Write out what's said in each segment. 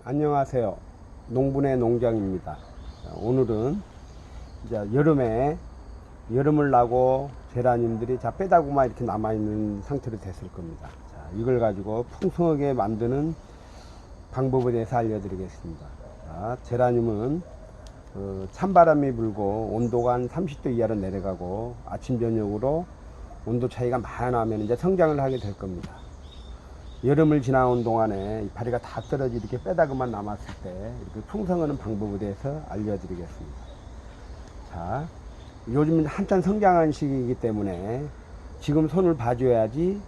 안녕하세요. 농분의 농장입니다. 오늘은 이제 여름을 나고 제라늄들이 빼다구만 이렇게 남아있는 상태로 됐을 겁니다. 자, 이걸 가지고 풍성하게 만드는 방법에 대해서 알려드리겠습니다. 자, 제라늄은 찬바람이 불고 온도가 한 30도 이하로 내려가고 아침 저녁으로 온도 차이가 많이 나면 이제 성장을 하게 될 겁니다. 여름을 지나온 동안에 이파리가 다 떨어지 이렇게 빼다그만 남았을 때 이렇게 풍성하는 방법에 대해서 알려드리겠습니다. 자, 요즘 한참 성장한 시기이기 때문에 지금 손을 봐줘야지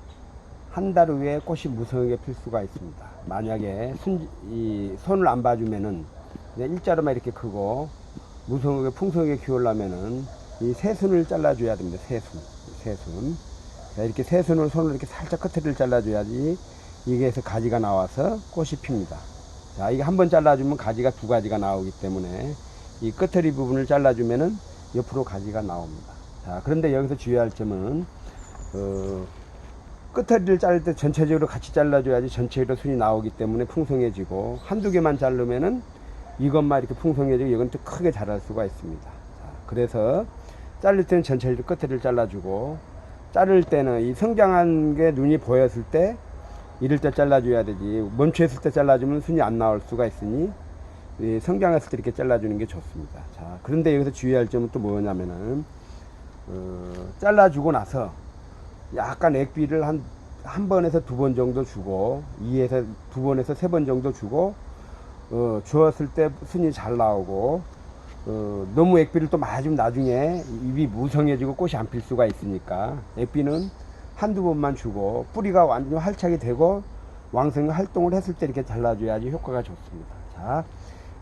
한 달 후에 꽃이 무성하게 필 수가 있습니다. 만약에 손을 안 봐주면은 일자로만 이렇게 크고 무성하게 풍성하게 키우려면은 이 새순을 잘라줘야 됩니다. 새순. 자, 이렇게 새순을 손으로 이렇게 살짝 끝을 잘라줘야지 이게서 가지가 나와서 꽃이 핍니다. 자, 이게 한번 잘라주면 가지가 두 가지가 나오기 때문에 이 끝터리 부분을 잘라주면은 옆으로 가지가 나옵니다. 자, 그런데 여기서 주의할 점은 끝터리를 자를 때 전체적으로 같이 잘라줘야지 전체적으로 순이 나오기 때문에 풍성해지고 한두 개만 자르면은 이것만 이렇게 풍성해지고 이건 또 크게 자랄 수가 있습니다. 자, 그래서 자를 때는 전체적으로 끝터리를 잘라주고 자를 때는 이 성장한 게 눈이 보였을 때 이럴 때 잘라줘야 되지 멈춰있을 때 잘라주면 순이 안 나올 수가 있으니 성장했을 때 이렇게 잘라주는 게 좋습니다. 자, 그런데 여기서 주의할 점은 또 뭐냐면은 잘라주고 나서 약간 액비를 한 번에서 두 번 정도 주고 2에서 두 번에서 세 번 정도 주고 주었을 때 순이 잘 나오고 너무 액비를 또 많이 주면 나중에 잎이 무성해지고 꽃이 안 필 수가 있으니까 액비는 한두 번만 주고 뿌리가 완전히 활착이 되고 왕성히 활동을 했을 때 이렇게 잘라줘야지 효과가 좋습니다. 자,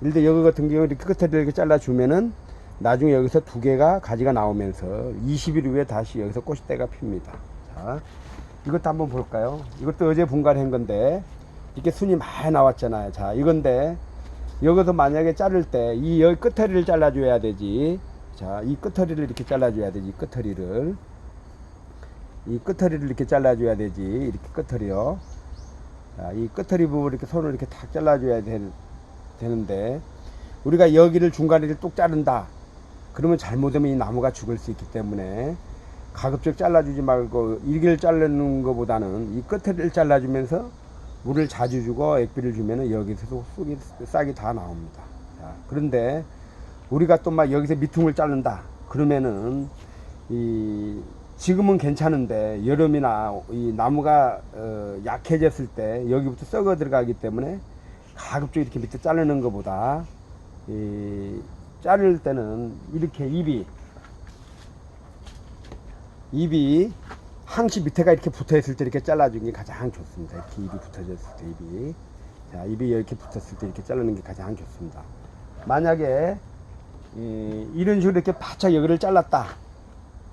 일단 여기 같은 경우 이렇게 끝에 이렇게 잘라주면은 나중에 여기서 두 개가 가지가 나오면서 20일 후에 다시 여기서 꽃이 때가 핍니다. 자, 이것도 한번 볼까요? 이것도 어제 분갈한 건데 이렇게 순이 많이 나왔잖아요. 자, 이건데 여기서 만약에 자를 때 이 여기 끝허리를 잘라줘야 되지. 자, 이 끝허리를 이렇게 잘라줘야 되지. 이 끝허리를 이렇게 잘라줘야 되지. 이렇게 끝허리요. 자, 이 끝허리 부분 이렇게 손으로 이렇게 탁 잘라줘야 되는데 우리가 여기를 중간에를 뚝 자른다. 그러면 잘못하면 이 나무가 죽을 수 있기 때문에 가급적 잘라주지 말고 이를 자르는 것보다는 이 끝허리를 잘라주면서 물을 자주 주고 액비를 주면은 여기서도 싹이 다 나옵니다. 자, 그런데 우리가 또 막 여기서 밑둥을 자른다. 그러면은 지금은 괜찮은데 여름이나 이 나무가 약해졌을 때 여기부터 썩어 들어가기 때문에 가급적 이렇게 밑에 자르는 것보다 자를 때는 이렇게 잎이 항시 밑에가 이렇게 붙어 있을 때 이렇게 잘라주는 게 가장 좋습니다. 이렇게 잎이 붙어졌을 때 자, 잎이 이렇게 붙었을 때 이렇게 자르는 게 가장 좋습니다. 만약에 이런 식으로 이렇게 바짝 여기를 잘랐다.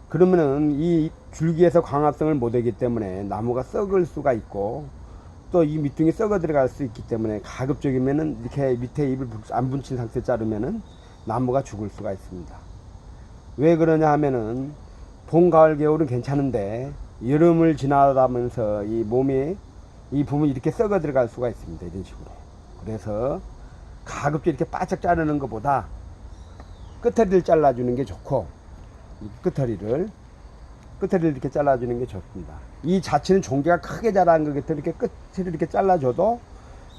그러면은 이 줄기에서 광합성을 못하기 때문에 나무가 썩을 수가 있고 또 이 밑둥이 썩어 들어갈 수 있기 때문에 가급적이면은 이렇게 밑에 잎을 안 붙인 상태에 자르면은 나무가 죽을 수가 있습니다. 왜 그러냐 하면은 봄, 가을, 겨울은 괜찮은데 여름을 지나가면서 이 몸에 이 부분이 이렇게 썩어 들어갈 수가 있습니다. 이런 식으로. 그래서 가급적 이렇게 바짝 자르는 것보다 끝허리를 잘라주는 게 좋고 이 끝허리를 이렇게 잘라주는 게 좋습니다. 이 자체는 종개가 크게 자라는 거기 때문에 이렇게 끝을 이렇게 잘라줘도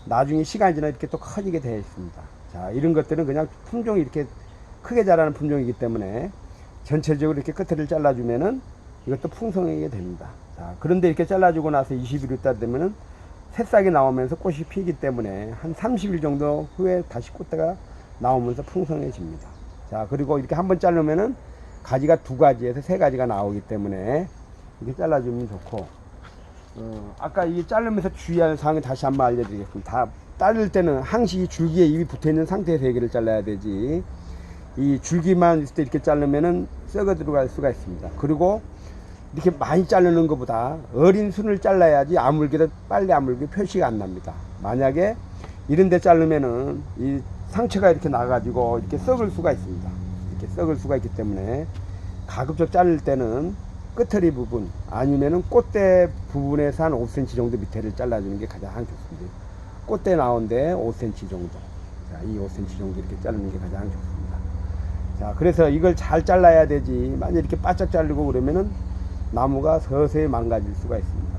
나중에 시간이 지나 이렇게 또 커지게 되어 있습니다. 자, 이런 것들은 그냥 품종이 이렇게 크게 자라는 품종이기 때문에 전체적으로 이렇게 끝을 잘라주면은 이것도 풍성하게 됩니다. 자, 그런데 이렇게 잘라주고 나서 20일 있다 되면은 새싹이 나오면서 꽃이 피기 때문에 한 30일 정도 후에 다시 꽃대가 나오면서 풍성해집니다. 자, 그리고 이렇게 한번 자르면은 가지가 두 가지에서 세 가지가 나오기 때문에 이렇게 잘라주면 좋고, 아까 이 자르면서 주의할 사항을 다시 한번 알려드리겠습니다. 자를 때는 항시 줄기에 잎이 붙어 있는 상태에서 여기를 잘라야 되지, 이 줄기만 있을 때 이렇게 자르면은 썩어 들어갈 수가 있습니다. 그리고 이렇게 많이 자르는 것보다 어린 순을 잘라야지 아물기를 빨리 아물기 표시가 안 납니다. 만약에 이런 데 자르면은 이 상처가 이렇게 나가지고 이렇게 썩을 수가 있습니다. 이렇게 썩을 수가 있기 때문에 가급적 자를 때는 끝허리 부분 아니면은 꽃대 부분에서 한 5cm 정도 밑에를 잘라주는 게 가장 좋습니다. 꽃대 나온데 5cm 정도. 자, 이 5cm 정도 이렇게 자르는 게 가장 좋습니다. 자, 그래서 이걸 잘 잘라야 되지. 만약 이렇게 바짝 자르고 그러면은 나무가 서서히 망가질 수가 있습니다.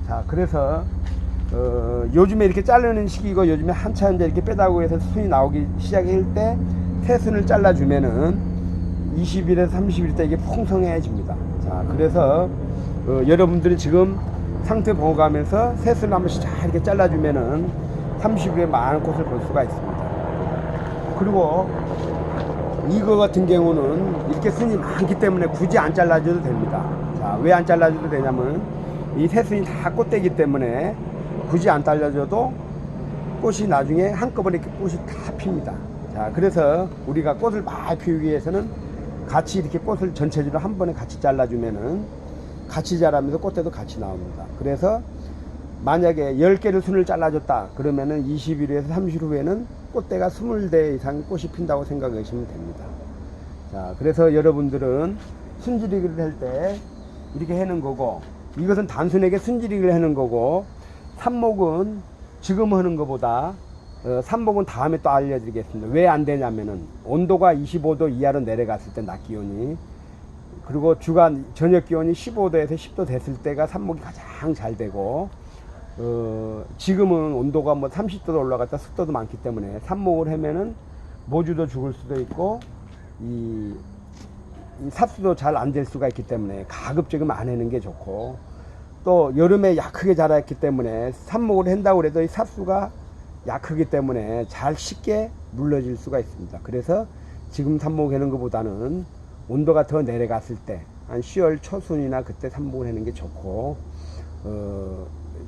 자, 그래서 요즘에 이렇게 자르는 시기고 요즘에 한참 이제 이렇게 빼다고 해서 순이 나오기 시작할 때 새순을 잘라주면은 20일에서 30일 때 이게 풍성해집니다. 자, 그래서 여러분들이 지금 상태 보호하면서 새순을 한 번씩 잘 이렇게 잘라주면은 30일에 많은 꽃을 볼 수가 있습니다. 그리고 이거 같은 경우는 이렇게 순이 많기 때문에 굳이 안 잘라줘도 됩니다. 자, 왜 안 잘라줘도 되냐면 이 새순이 다 꽃대기 때문에 굳이 안 잘라줘도 꽃이 나중에 한꺼번에 이렇게 꽃이 다 핍니다. 자, 그래서 우리가 꽃을 많이 피우기 위해서는 같이 이렇게 꽃을 전체적으로 한 번에 같이 잘라주면은 같이 자라면서 꽃대도 같이 나옵니다. 그래서 만약에 10개를 순을 잘라줬다 그러면은 20일에서 30일 후에는 꽃대가 20대 이상 꽃이 핀다고 생각하시면 됩니다. 자, 그래서 여러분들은 순지리기를 할 때 이렇게 하는 거고, 이것은 단순하게 순지리기를 하는 거고, 삽목은 지금 하는 것보다 삽목은 다음에 또 알려드리겠습니다. 왜 안 되냐면은 온도가 25도 이하로 내려갔을 때 낮 기온이, 그리고 주간 저녁 기온이 15도에서 10도 됐을 때가 삽목이 가장 잘 되고, 지금은 온도가 뭐 30도도 올라갔다 습도도 많기 때문에 삽목을 하면은 모주도 죽을 수도 있고 이 삽수도 잘 안 될 수가 있기 때문에 가급적이면 안 하는 게 좋고, 또 여름에 약하게 자랐기 때문에 삽목을 한다고 해도 이 삽수가 약하기 때문에 잘 쉽게 물러질 수가 있습니다. 그래서 지금 삽목하는 것보다는 온도가 더 내려갔을 때 한 10월 초순이나 그때 삽목을 하는 게 좋고,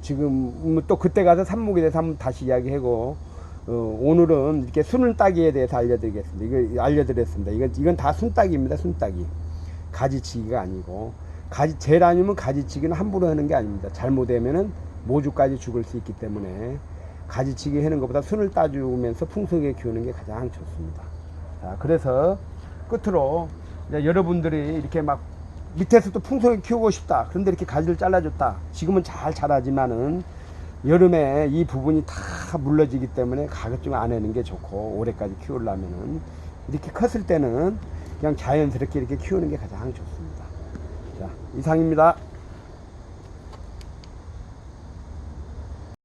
지금 또 그때 가서 삽목에 대해서 한번 다시 이야기하고, 오늘은 이렇게 순을 따기에 대해서 알려드리겠습니다. 이거 알려드렸습니다. 이건 다 순따기입니다. 순따기. 가지치기가 아니고, 제라늄은 가지치기는 함부로 하는 게 아닙니다. 잘못되면은 모주까지 죽을 수 있기 때문에 가지치기 하는 것보다 순을 따주면서 풍성하게 키우는 게 가장 좋습니다. 자, 그래서 끝으로 이제 여러분들이 이렇게 막 밑에서도 풍성하게 키우고 싶다. 그런데 이렇게 가지를 잘라줬다. 지금은 잘 자라지만은 여름에 이 부분이 다 물러지기 때문에 가급적 안 하는 게 좋고, 올해까지 키우려면은 이렇게 컸을 때는 그냥 자연스럽게 이렇게 키우는 게 가장 좋습니다. 자, 이상입니다.